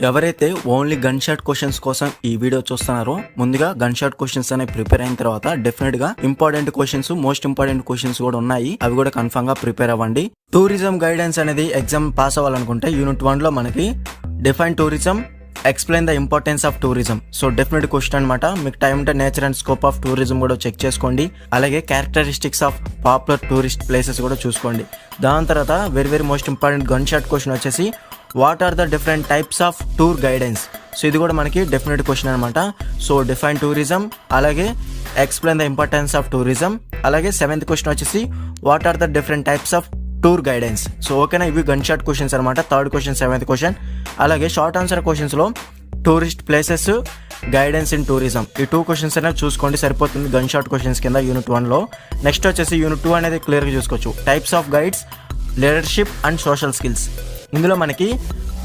ఎవరైతే only gun shot questions కోసం ఈ వీడియో చూస్తున్నారో ముందుగా గన్ షాట్ క్వశ్చన్స్ అనేవి ప్రిపేర్ అయిన తర్వాత డెఫినెట్ గా important questions, most important questions కూడా ఉన్నాయి. అవి కూడా కన్ఫర్మ్ గా ప్రిపేర్ అవ్వండి. టూరిజం గైడెన్స్ అనేది ఎగ్జామ్ పాస్ అవ్వాలనుకుంటే యూనిట్ 1 లో మనకి define tourism, explain the importance of tourism. So definite question అనమాట. మీకు టైం ఉంటే nature and scope of tourism కూడా చెక్ చేసుకోండి. అలాగే characteristics of popular tourist places కూడా చూసుకోండి. దాని తర్వాత very most important gun shot question వచ్చేసి what are the different types of tour guidance. So ఇది కూడా మనకి డెఫినెట్ క్వశ్చన్ అనమాట. సో డిఫైన్ టూరిజం, అలాగే explain the importance of tourism, అలాగే 7th క్వశ్చన్ వచ్చేసి what are the different types of tour guidance. So ఓకేనా, ఇవి గన్ షాట్ క్వశ్చన్స్ అనమాట. 3rd question, 7th question. అలాగే షార్ట్ ఆన్సర్ క్వశ్చన్స్ లో tourist places, guidance in tourism, ఈ 2 questions అనేవి చూసుకోండి, సరిపోతుంది గన్ షాట్ క్వశ్చన్స్ కింద యూనిట్ 1 లో. నెక్స్ట్ వచ్చేసి యూనిట్ 2 అనేది క్లియర్గా చూసుకోవచ్చు. Types of guides, leadership and social skills. ఇందులో మనకి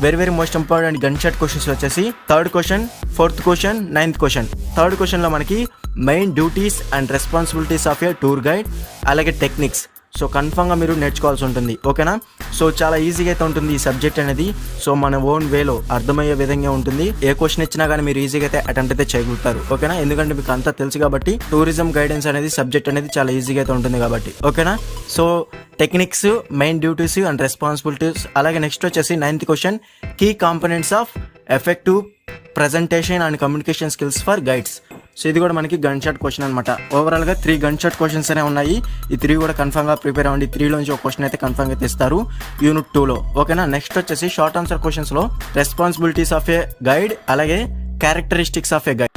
very most important gun shot questions వచ్చేసి 3rd question, 4th question, 9th question. 3rd క్వశ్చన్లో మనకి main duties and responsibilities of A tour guide, అలాగే టెక్నిక్స్. సో కన్ఫర్మ్గా మీరు నేర్చుకోవాల్సి ఉంటుంది. ఓకేనా, సో చాలా ఈజీగా అయితే ఉంటుంది ఈ సబ్జెక్ట్ అనేది. సో మన ఓన్ వేలో అర్థమయ్యే విధంగా ఉంటుంది. ఏ క్వశ్చన్ ఇచ్చినా కానీ మీరు ఈజీగా అయితే అటెంప్ట్ అయితే చేయగలుగుతారు. ఓకేనా, ఎందుకంటే మీకు అంతా తెలుసు కాబట్టి టూరిజం గైడెన్స్ అనేది సబ్జెక్ట్ అనేది చాలా ఈజీగా అయితే ఉంటుంది కాబట్టి. ఓకేనా, so techniques, main duties and responsibilities. అలాగే నెక్స్ట్ వచ్చేసి 9th question, key components of effective presentation and communication skills for guides. So ఇది కూడా మనకి గన్ షాట్ క్వశ్చన్ అనమాట. ఓవరాల్ గా 3 గన్ షాట్ క్వశ్చన్స్ అనే ఉన్నాయి. ఈ 3 కూడా కన్ఫర్మ్ గా ప్రిపేర్ అవ్వండి. 3లోంచి ఒక క్వశ్చన్ అయితే కన్ఫర్మ్ గా తెస్తారు యూనిట్ 2 లో. ఓకేనా, నెక్స్ట్ వచ్చేసి షార్ట్ ఆన్సర్ క్వశ్చన్స్ లో రెస్పాన్సిబిలిటీస్ ఆఫ్ ఏ గైడ్, అలాగే క్యారెక్టరిస్టిక్స్ ఆఫ్ ఏ గైడ్.